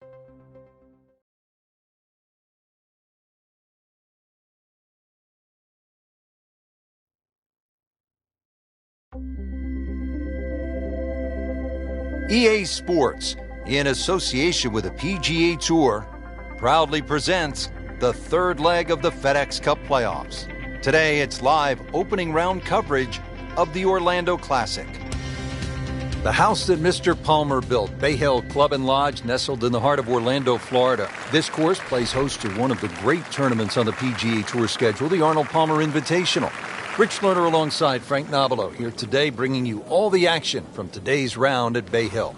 EA Sports, in association with the PGA Tour, proudly presents the third leg of the FedEx Cup playoffs. Today, it's live opening round coverage of the Orlando Classic. The house that Mr. Palmer built, Bay Hill Club and Lodge, nestled in the heart of Orlando, Florida. This course plays host to one of the great tournaments on the PGA Tour schedule, the Arnold Palmer Invitational. Rich Lerner alongside Frank Nobilo here today, bringing you all the action from today's round at Bay Hill.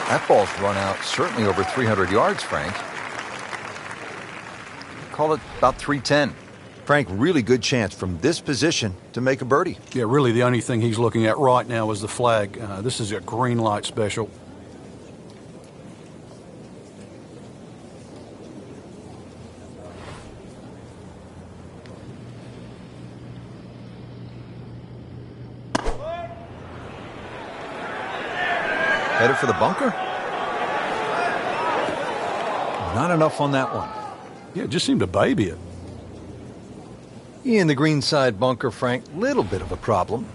That ball's run out certainly over 300 yards, Frank. Call it about 310. Frank, really good chance from this position to make a birdie. Yeah, really the only thing he's looking at right now is the flag. This is a green light special. Headed for the bunker? Not enough on that one. Yeah, just seemed to baby it. In the green side bunker, Frank, little bit of a problem.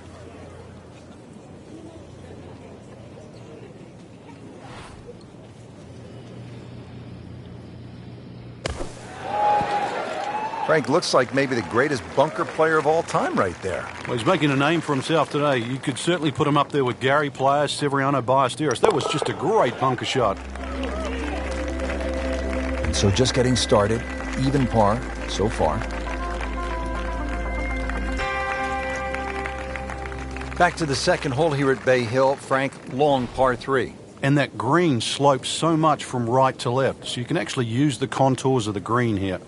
Frank looks like maybe the greatest bunker player of all time right there. Well, he's making a name for himself today. You could certainly put him up there with Gary Players, Severiano Ballesteros. That was just a great bunker shot. And so just getting started, even par so far. Back to the second hole here at Bay Hill, Frank, long par 3. And that green slopes so much from right to left, so you can actually use the contours of the green here.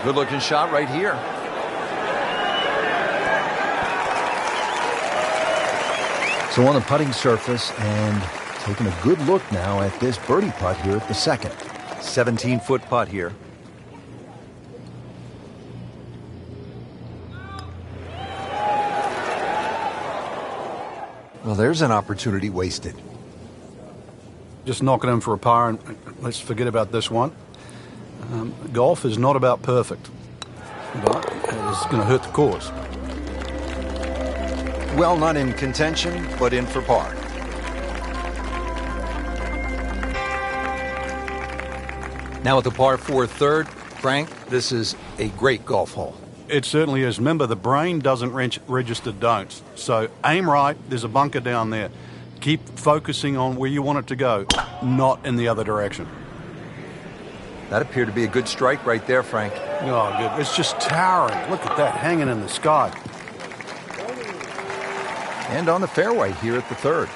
Good-looking shot right here. So on the putting surface, and taking a good look now at this birdie putt here at the second. 17-foot putt here. Well, there's an opportunity wasted. Just knocking him for a par, and let's forget about this one. Golf is not about perfect, but it is going to hurt the cause. Well, not in contention, but in for par. Now at the par 4 third, Frank, this is a great golf hole. It certainly is. Remember, the brain doesn't register don'ts. So aim right, there's a bunker down there. Keep focusing on where you want it to go, not in the other direction. That appeared to be a good strike right there, Frank. Oh, good. It's just towering. Look at that hanging in the sky. And on the fairway here at the third.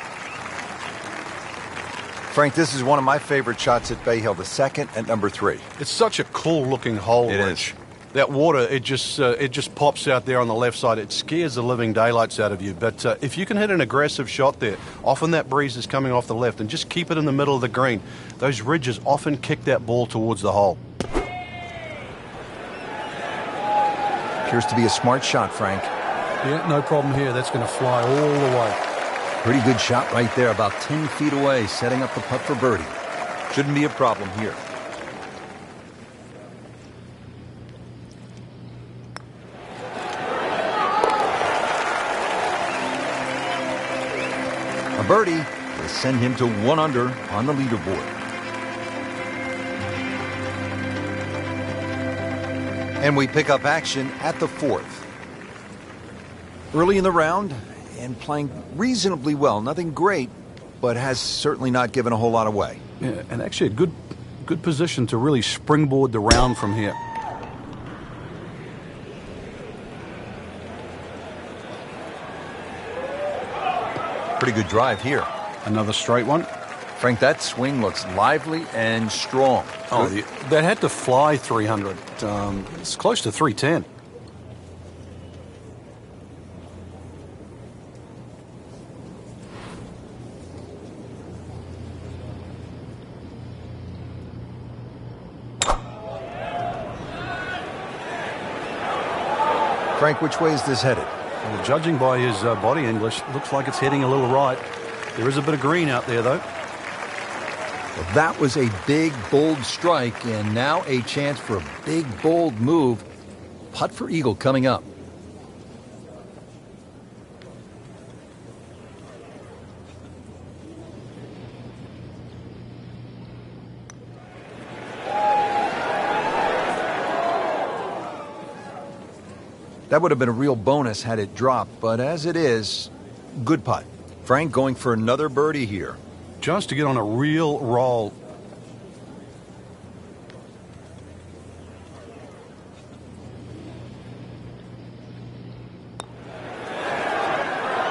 Frank, this is one of my favorite shots at Bay Hill, the second at number 3. It's such a cool-looking hole, It Rich. is. That water, it just pops out there on the left side. It scares the living daylights out of you. But if you can hit an aggressive shot there, often that breeze is coming off the left, and just keep it in the middle of the green. Those ridges often kick that ball towards the hole. Appears to be a smart shot, Frank. Yeah, no problem here. That's going to fly all the way. Pretty good shot right there, about 10 feet away, setting up the putt for birdie. Shouldn't be a problem here. A birdie will send him to 1 under on the leaderboard. And we pick up action at the 4th. Early in the round and playing reasonably well. Nothing great, but has certainly not given a whole lot away. Yeah, and actually a good position to really springboard the round from here. Pretty good drive here. Another straight one. Frank, that swing looks lively and strong. Oh, that had to fly 300. It's close to 310. Frank, which way is this headed? Well, judging by his body English, looks like it's heading a little right. There is a bit of green out there, though. Well, that was a big, bold strike, and now a chance for a big, bold move. Putt for eagle coming up. That would have been a real bonus had it dropped, but as it is, good putt. Frank going for another birdie here. Just to get on a real roll.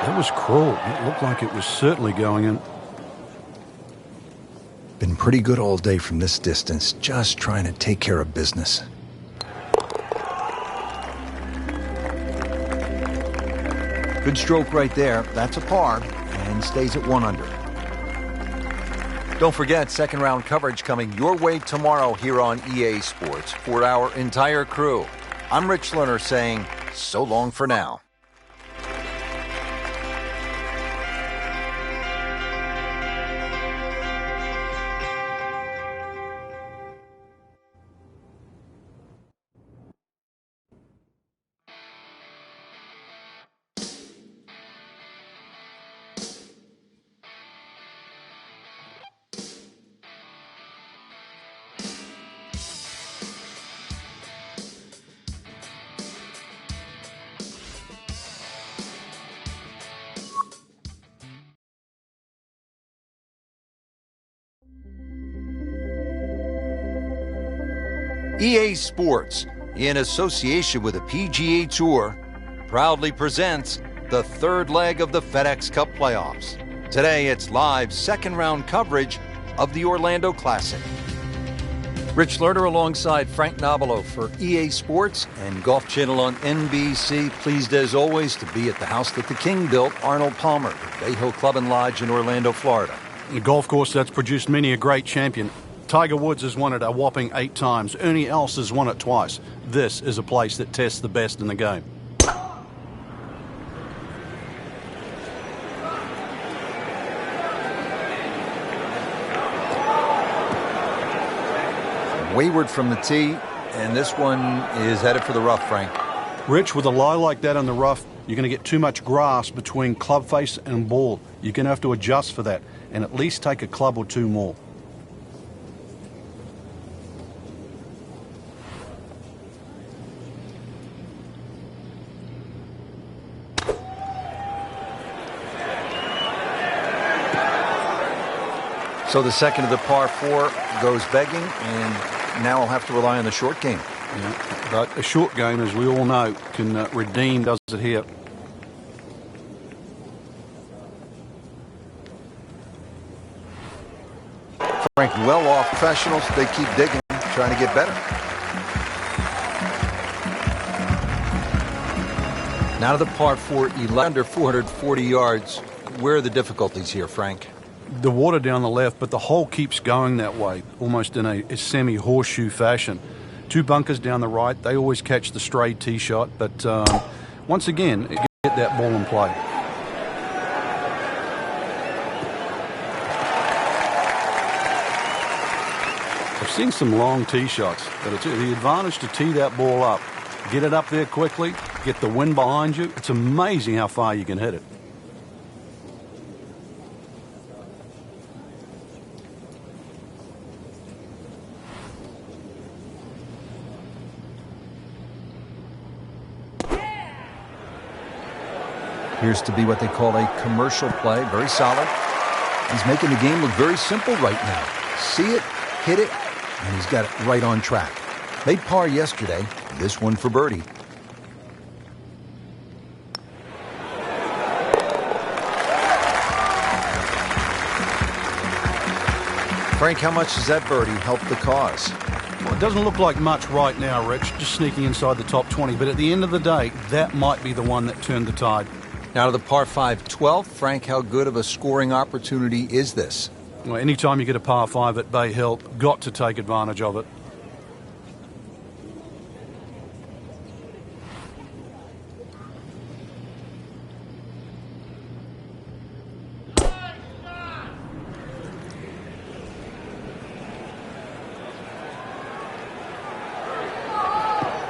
That was cruel. It looked like it was certainly going in. Been pretty good all day from this distance, just trying to take care of business. Good stroke right there. That's a par and stays at 1 under. Don't forget, second round coverage coming your way tomorrow here on EA Sports for our entire crew. I'm Rich Lerner saying so long for now. EA Sports, in association with the PGA Tour, proudly presents the third leg of the FedEx Cup playoffs. Today, it's live second-round coverage of the Orlando Classic. Rich Lerner alongside Frank Nobilo for EA Sports and Golf Channel on NBC. Pleased, as always, to be at the house that the King built, Arnold Palmer, Bay Hill Club and Lodge in Orlando, Florida. A golf course that's produced many a great champion. Tiger Woods has won it a whopping 8 times. Ernie Els has won it twice. This is a place that tests the best in the game. Wayward from the tee, and this one is headed for the rough, Frank. Rich, with a lie like that on the rough, you're going to get too much grass between club face and ball. You're going to have to adjust for that and at least take a club or two more. So the second of the par 4 goes begging, and now I'll have to rely on the short game. Yeah, but a short game, as we all know, can redeem, does it here. Frank, well off professionals. They keep digging, trying to get better. Now to the par 4, 11 under 440 yards. Where are the difficulties here, Frank? The water down the left, but the hole keeps going that way, almost in a semi-horseshoe fashion. 2 bunkers down the right. They always catch the stray tee shot, but once again, get that ball in play. I've seen some long tee shots, but it's the advantage to tee that ball up. Get it up there quickly, get the wind behind you. It's amazing how far you can hit it. Appears to be what they call a commercial play. Very solid. He's making the game look very simple right now. See it, hit it, and he's got it right on track. Made par yesterday. This one for birdie. Frank, how much does that birdie help the cause? Well, it doesn't look like much right now, Rich, just sneaking inside the top 20. But at the end of the day, that might be the one that turned the tide. Now to the par 5 12th. Frank, how good of a scoring opportunity is this? Well, anytime you get a par 5 at Bay Hill, got to take advantage of it.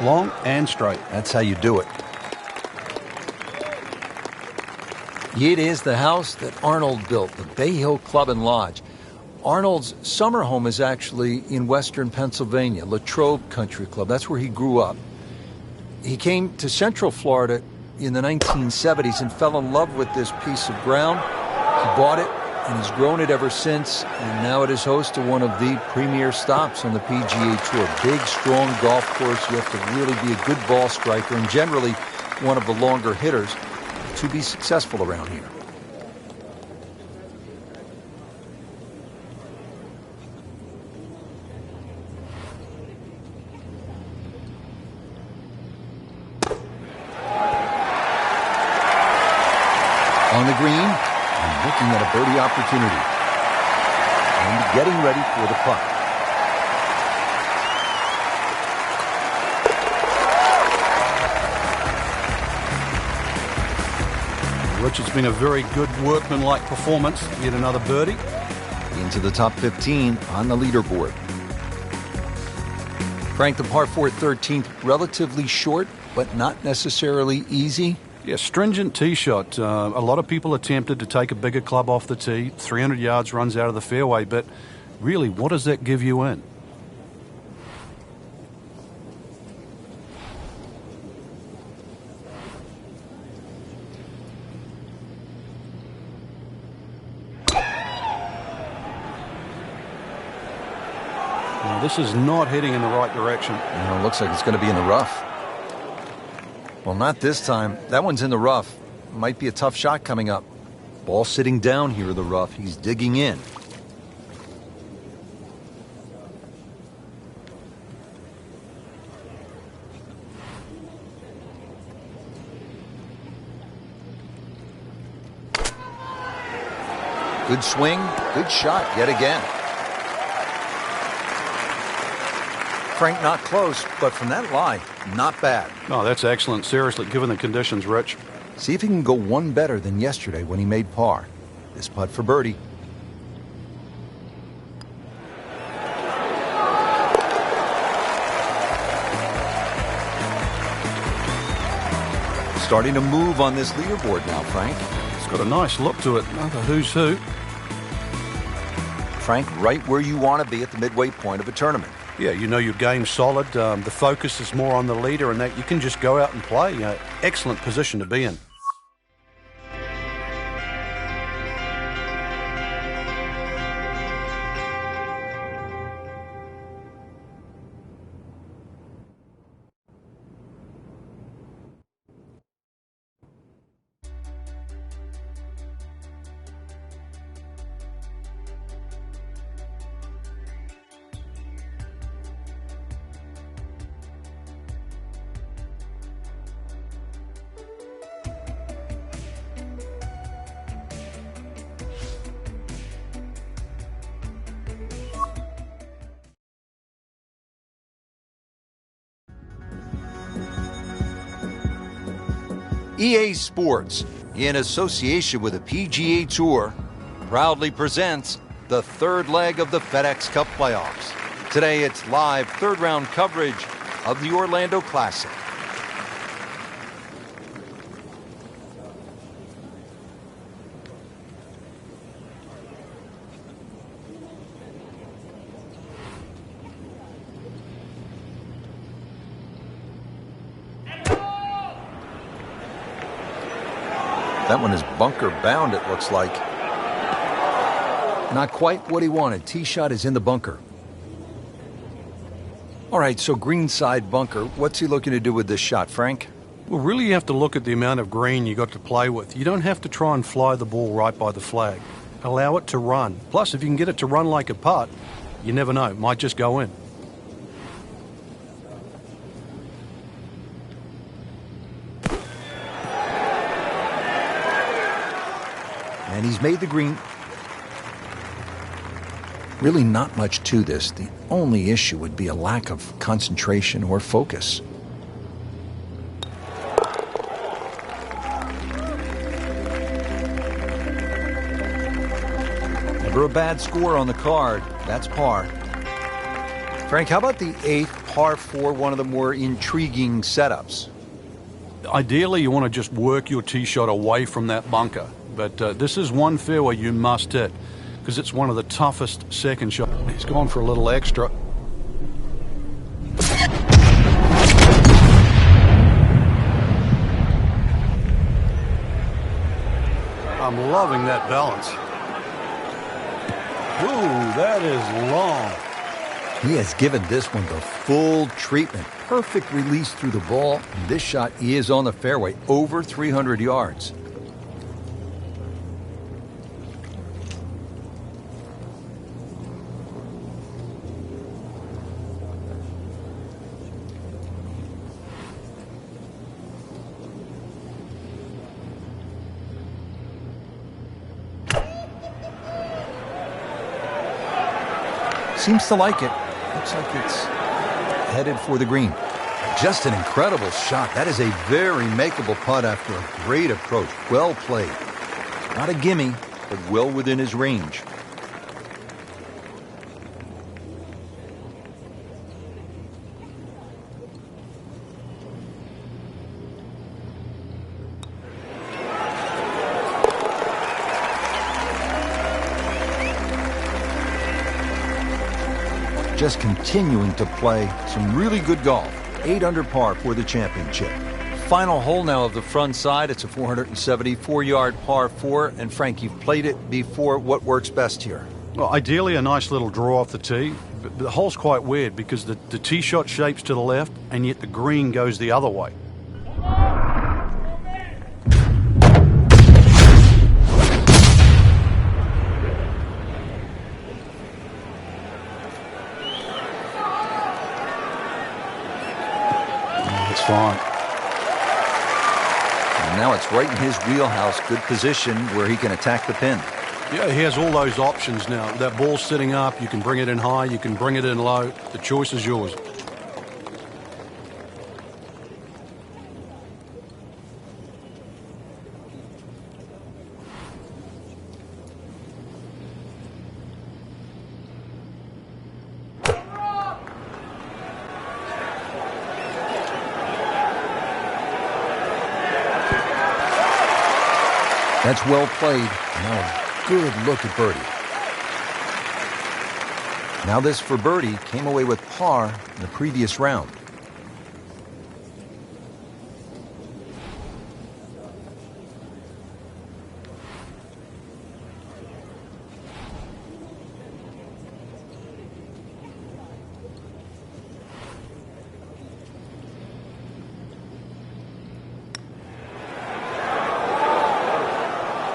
Long and straight. That's how you do it. It is the house that Arnold built, the Bay Hill Club and Lodge. Arnold's summer home is actually in western Pennsylvania, Latrobe Country Club. That's where he grew up. He came to Central Florida in the 1970s and fell in love with this piece of ground. He bought it and has grown it ever since, and now it is host to one of the premier stops on the PGA Tour. Big, strong golf course. You have to really be a good ball striker and generally one of the longer hitters to be successful around here. On the green, and looking at a birdie opportunity. And getting ready for the putt. Rich, it's been a very good workmanlike performance. Yet another birdie. Into the top 15 on the leaderboard. Frank, the par 4 13th, relatively short, but not necessarily easy. Yeah, stringent tee shot. A lot of people are tempted to take a bigger club off the tee. 300 yards runs out of the fairway, but really, what does that give you in? Now, this is not heading in the right direction. It looks like it's going to be in the rough. Well, not this time. That one's in the rough. Might be a tough shot coming up. Ball sitting down here in the rough. He's digging in. Good swing, good shot yet again. Frank, not close, but from that lie, not bad. Oh, that's excellent. Seriously, given the conditions, Rich. See if he can go one better than yesterday when he made par. This putt for birdie. Starting to move on this leaderboard now, Frank. It's got a nice look to it. Another who's who. Frank, right where you want to be at the midway point of a tournament. Yeah, you know your game's solid. The focus is more on the leader and that you can just go out and play. Excellent position to be in. EA Sports, in association with the PGA Tour, proudly presents the third leg of the FedEx Cup playoffs. Today it's live third-round coverage of the Orlando Classic. That one is bunker bound, it looks like. Not quite what he wanted. Tee shot is in the bunker. All right, so greenside bunker. What's he looking to do with this shot, Frank? Well, really you have to look at the amount of green you got to play with. You don't have to try and fly the ball right by the flag. Allow it to run. Plus, if you can get it to run like a putt, you never know. It might just go in. And he's made the green. Really not much to this. The only issue would be a lack of concentration or focus. Never a bad score on the card. That's par. Frank, how about the 8th par 4, one of the more intriguing setups? Ideally, you want to just work your tee shot away from that bunker. But this is one fairway you must hit because it's one of the toughest second shots. He's gone for a little extra. I'm loving that balance. Ooh, that is long. He has given this one the full treatment. Perfect release through the ball. This shot is on the fairway, over 300 yards. Seems to like it. Looks like it's headed for the green. Just an incredible shot. That is a very makeable putt after a great approach. Well played. Not a gimme, but well within his range. Just continuing to play some really good golf. 8 under par for the championship. Final hole now of the front side. It's a 474-yard par 4. And Frank, you've played it before. What works best here? Well, ideally a nice little draw off the tee. But the hole's quite weird because the tee shot shapes to the left and yet the green goes the other way. It's fine. And now it's right in his wheelhouse. Good position where he can attack the pin. Yeah, he has all those options now. That ball's sitting up. You can bring it in high. You can bring it in low. The choice is yours. That's well played. Now a good look at birdie. Now this for birdie came away with par in the previous round.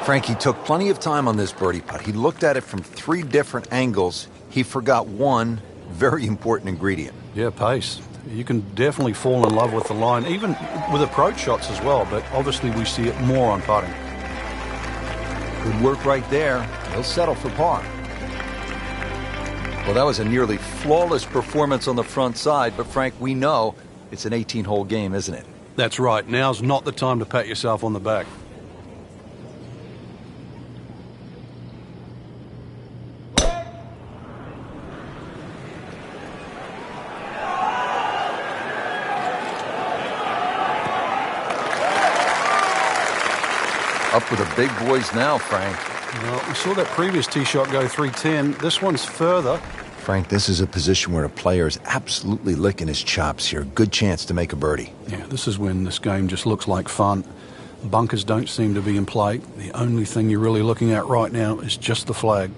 Frankie took plenty of time on this birdie putt. He looked at it from 3 different angles. He forgot one very important ingredient. Yeah, pace. You can definitely fall in love with the line, even with approach shots as well, but obviously we see it more on putting. Good work right there. He'll settle for par. Well, that was a nearly flawless performance on the front side, but Frank, we know it's an 18-hole game, isn't it? That's right. Now's not the time to pat yourself on the back. Up with the big boys now, Frank. Well, we saw that previous tee shot go 310. This one's further. Frank, this is a position where a player is absolutely licking his chops here. Good chance to make a birdie. Yeah, this is when this game just looks like fun. Bunkers don't seem to be in play. The only thing you're really looking at right now is just the flag.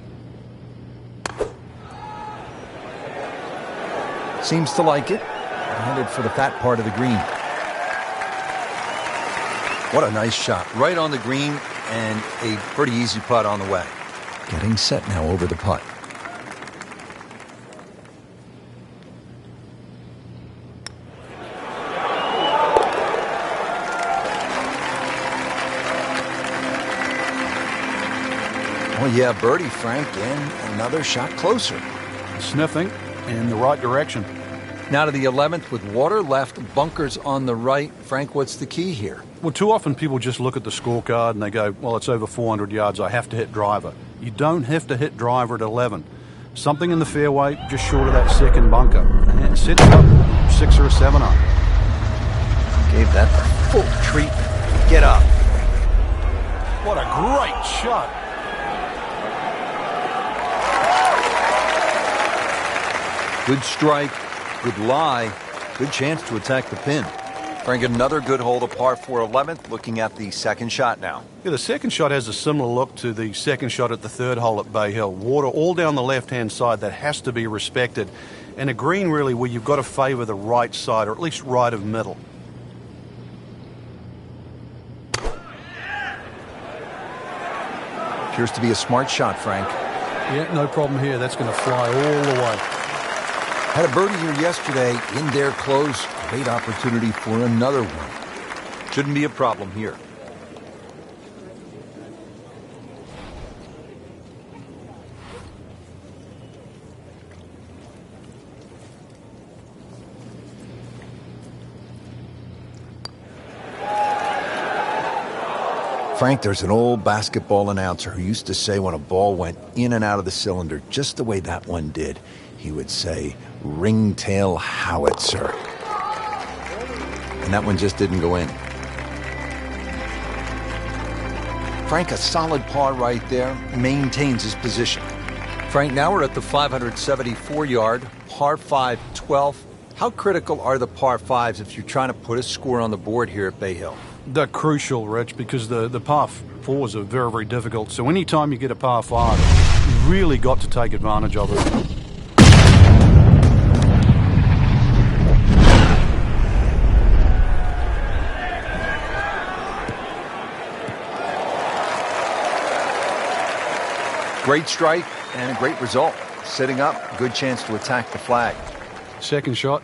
Seems to like it. Headed for the fat part of the green. What a nice shot. Right on the green and a pretty easy putt on the way. Getting set now over the putt. Oh yeah, birdie, Frank, and another shot closer. Sniffing in the right direction. Now to the 11th with water left, bunkers on the right. Frank, what's the key here? Well, too often people just look at the scorecard and they go, well, it's over 400 yards, I have to hit driver. You don't have to hit driver at 11. Something in the fairway, just short of that second bunker. And set it up 6 or a 7 up. Gave that the full treatment. Get up. What a great shot. Good strike, good lie, good chance to attack the pin. Frank, another good hole to par 4 11th, looking at the second shot now. Yeah, the second shot has a similar look to the second shot at the third hole at Bay Hill. Water all down the left-hand side, that has to be respected. And a green really where you've got to favour the right side, or at least right of middle. Appears to be a smart shot, Frank. Yeah, no problem here. That's going to fly all the way. Had a birdie here yesterday, in there close. Great opportunity for another one. Shouldn't be a problem here. Frank, there's an old basketball announcer who used to say when a ball went in and out of the cylinder, just the way that one did, he would say, ringtail howitzer. And that one just didn't go in. Frank, a solid par right there, maintains his position. Frank, now we're at the 574-yard, par 5 12th. How critical are the par 5s if you're trying to put a score on the board here at Bay Hill? They're crucial, Rich, because the par 4s are very, very difficult. So anytime you get a par 5, you've really got to take advantage of it. Great strike and a great result. Sitting up, good chance to attack the flag. Second shot.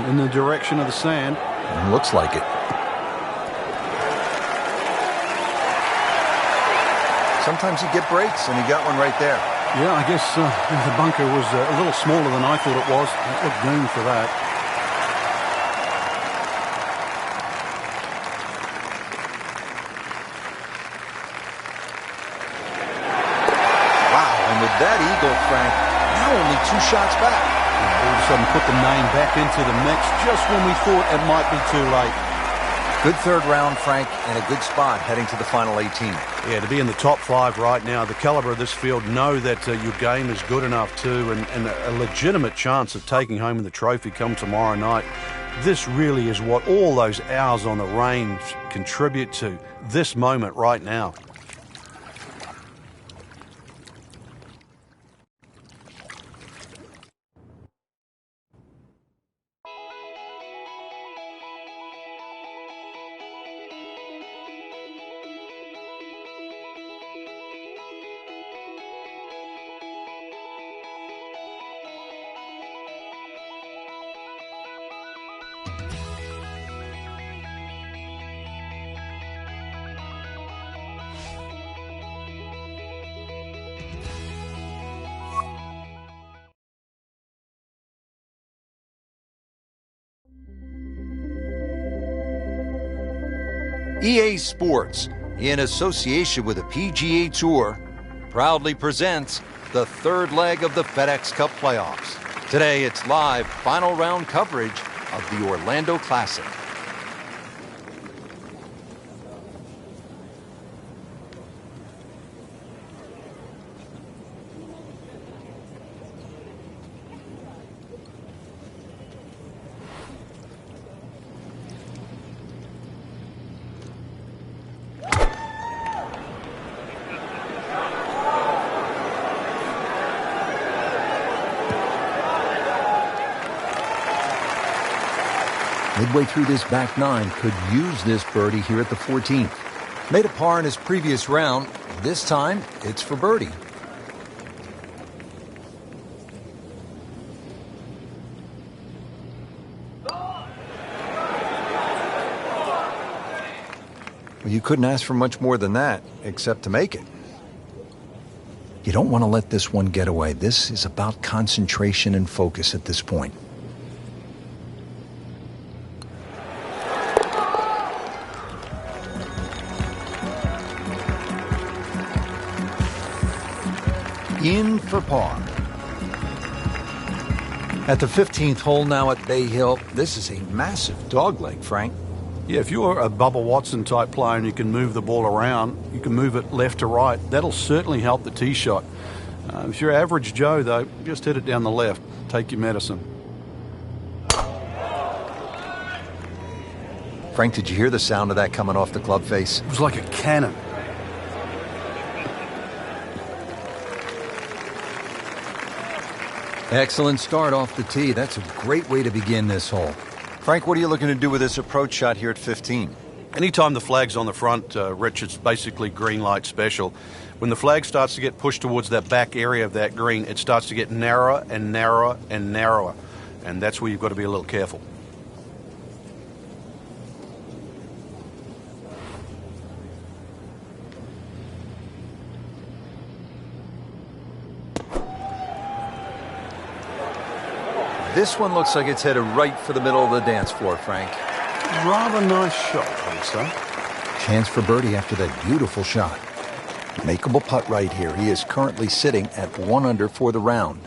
In the direction of the sand. Looks like it. Sometimes you get breaks, and you got one right there. Yeah, I guess the bunker was a little smaller than I thought it was. It looked doomed for that. Wow, and with that eagle, Frank, now only 2 shots back. All of a sudden put the name back into the mix just when we thought it might be too late. Good third round, Frank, and a good spot heading to the final 18. Yeah, to be in the top 5 right now, the caliber of this field, know that your game is good enough too, and a legitimate chance of taking home the trophy come tomorrow night. This really is what all those hours on the range contribute to, this moment right now. EA Sports, in association with the PGA Tour, proudly presents the third leg of the FedEx Cup playoffs. Today, it's live final round coverage of the Orlando Classic. midway through this back nine, could use this birdie here at the 14th. Made a par in his previous round. This time, it's for birdie. Well, you couldn't ask for much more than that, except to make it. You don't want to let this one get away. This is about concentration and focus at this point. In for par. At the 15th hole now at Bay Hill, this is a massive dogleg, Frank. Yeah, if you're a Bubba Watson type player and you can move the ball around, you can move it left to right, that'll certainly help the tee shot. If you're average Joe, though, just hit it down the left. Take your medicine. Frank, did you hear the sound of that coming off the club face? It was like a cannon. Excellent start off the tee. That's a great way to begin this hole. Frank, what are you looking to do with this approach shot here at 15? Anytime the flag's on the front, Rich, it's basically green light special. When the flag starts to get pushed towards that back area of that green, it starts to get narrower and narrower and narrower. And that's where you've got to be a little careful. This one looks like it's headed right for the middle of the dance floor, Frank. Rather nice shot, I would say. Chance for birdie after that beautiful shot. Makeable putt right here. He is currently sitting at 1 under for the round.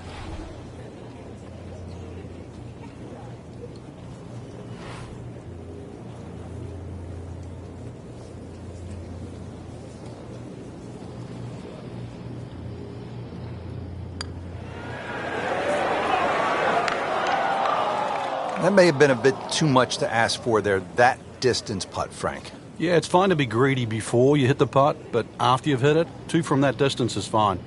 That may have been a bit too much to ask for there, that distance putt, Frank. Yeah, it's fine to be greedy before you hit the putt, but after you've hit it, 2 from that distance is fine.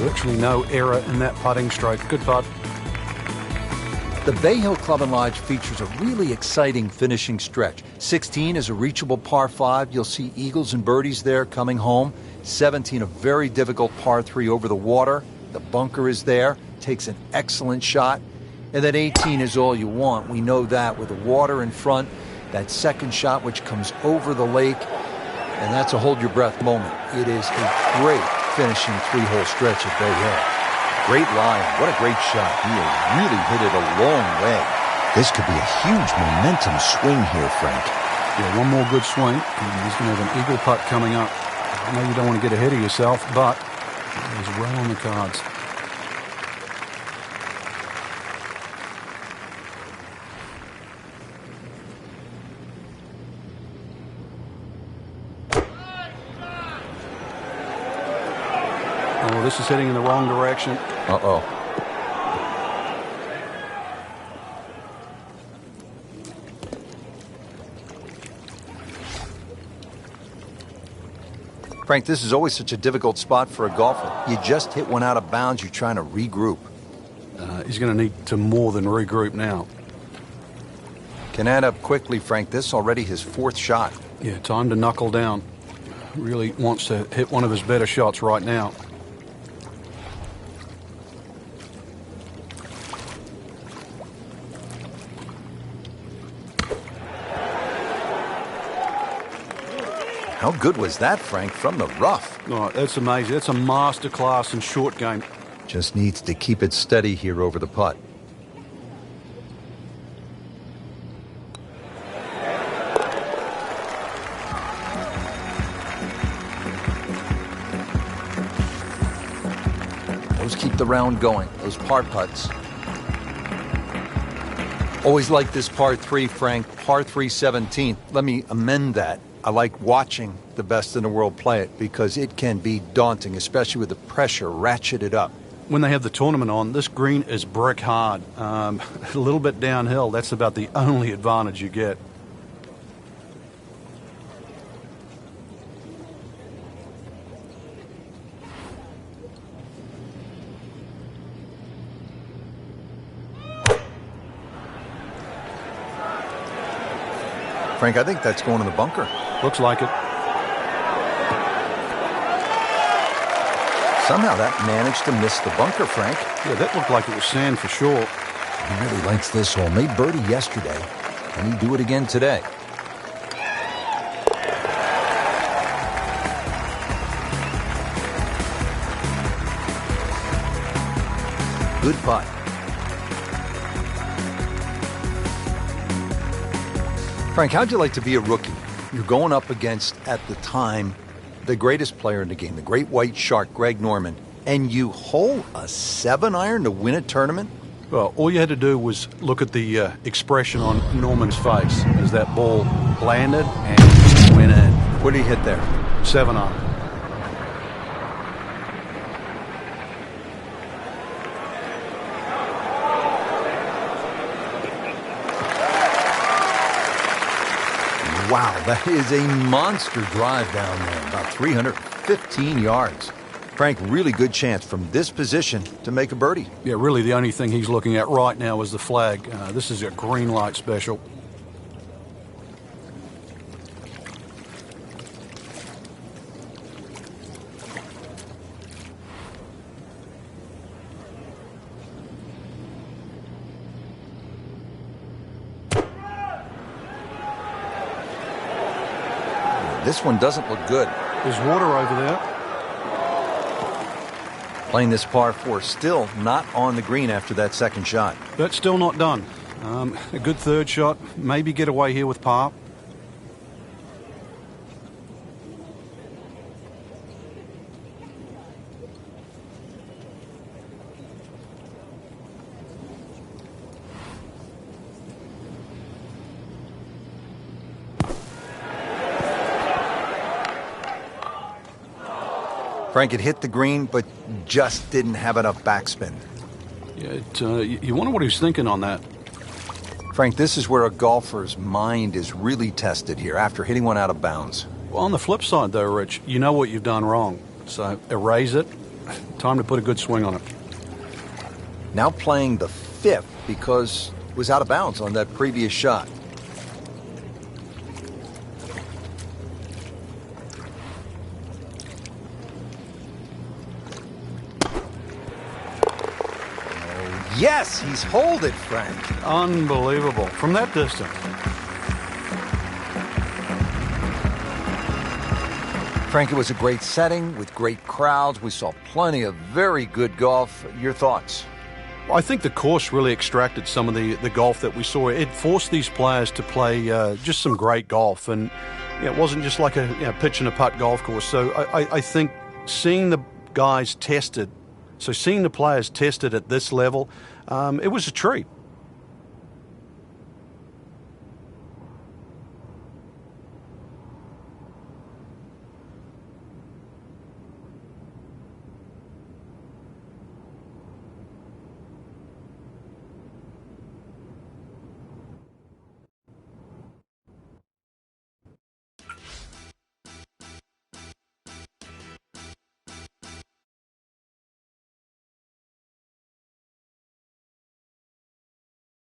Virtually no error in that putting stroke. Good putt. The Bay Hill Club and Lodge features a really exciting finishing stretch. 16 is a reachable par 5. You'll see eagles and birdies there coming home. 17, a very difficult par 3 over the water. The bunker is there. Takes an excellent shot. And then 18 is all you want. We know that with the water in front. That second shot which comes over the lake. And that's a hold your breath moment. It is a great finishing 3-hole stretch at Bay Hill. Great line. What a great shot. He has really hit it a long way. This could be a huge momentum swing here, Frank. Yeah, one more good swing, and he's going to have an eagle putt coming up. I know you don't want to get ahead of yourself, but it was well on the cards. Oh, this is heading in the wrong direction. Uh-oh. Frank, this is always such a difficult spot for a golfer. You just hit one out of bounds, you're trying to regroup. He's going to need to more than regroup now. Can add up quickly, Frank. This already his 4th shot. Yeah, time to knuckle down. Really wants to hit one of his better shots right now. How good was that, Frank, from the rough? Oh, that's amazing. That's a masterclass in short game. Just needs to keep it steady here over the putt. Those keep the round going, those par putts. Always like this par 3, Frank. Par 3 17th. Let me amend that. I like watching the best in the world play it because it can be daunting, especially with the pressure ratcheted up. When they have the tournament on, this green is brick hard. A little bit downhill. That's about the only advantage you get. Frank, I think that's going in the bunker. Looks like it. Somehow that managed to miss the bunker, Frank. Yeah, that looked like it was sand for sure. He really likes this hole. Made birdie yesterday. Can he do it again today? Good putt. Frank, how'd you like to be a rookie? You're going up against, at the time, the greatest player in the game, the great white shark, Greg Norman, and you hole a 7-iron to win a tournament? Well, all you had to do was look at the expression on Norman's face as that ball landed and went in. What did he hit there? 7-iron. Wow, that is a monster drive down there, about 315 yards. Frank, really good chance from this position to make a birdie. Yeah, really the only thing he's looking at right now is the flag. This is a green light special. This one doesn't look good. There's water over there. Playing this par 4, still not on the green after that second shot. That's still not done. A good third shot. Maybe get away here with par. Frank, it hit the green, but just didn't have enough backspin. Yeah, you wonder what he's thinking on that. Frank, this is where a golfer's mind is really tested here after hitting one out of bounds. Well, on the flip side, though, Rich, you know what you've done wrong. So erase it. Time to put a good swing on it. Now playing the 5th because it was out of bounds on that previous shot. Yes, he's holed it, Frank. Unbelievable. From that distance. Frank, it was a great setting with great crowds. We saw plenty of very good golf. Your thoughts? I think the course really extracted some of the golf that we saw. It forced these players to play just some great golf. And it wasn't just like a pitch and a putt golf course. So I think seeing the guys tested, seeing the players tested at this level, it was a treat.